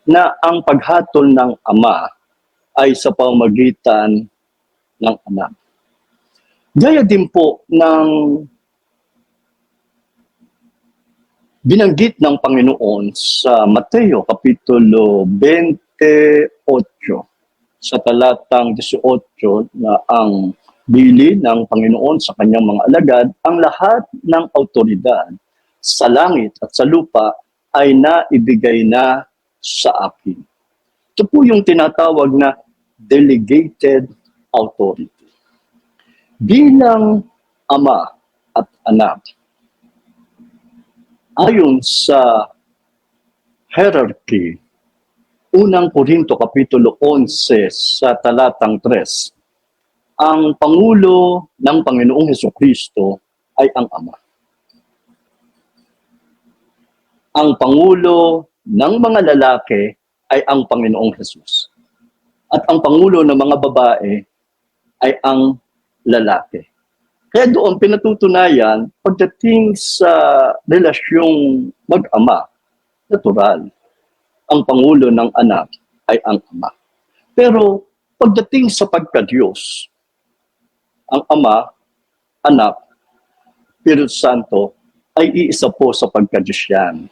na ang paghatol ng Ama ay sa pamamagitan ng Anak. Gaya din po ng binanggit ng Panginoon sa Mateo Kapitulo 28 sa talatang 18 na ang bili ng Panginoon sa kanyang mga alagad, ang lahat ng autoridad sa langit at sa lupa ay naibigay na sa akin. Ito po yung tinatawag na delegated authority. Bilang Ama at Anak, ayon sa hierarchy, unang Korinto Kapitulo 11 sa talatang 3, ang Pangulo ng Panginoong Hesukristo ay ang Ama. Ang Pangulo ng mga lalaki ay ang Panginoong Hesus. At ang Pangulo ng mga babae ay ang lalaki. Kaya doon pinatutunayan, pagdating sa relasyong mag-ama, natural, ang Pangulo ng anak ay ang Ama. Pero pagdating sa pagka-Diyos, ang Ama, Anak, Espiritu Santo ay iisa po sa pagka-Diyos yan.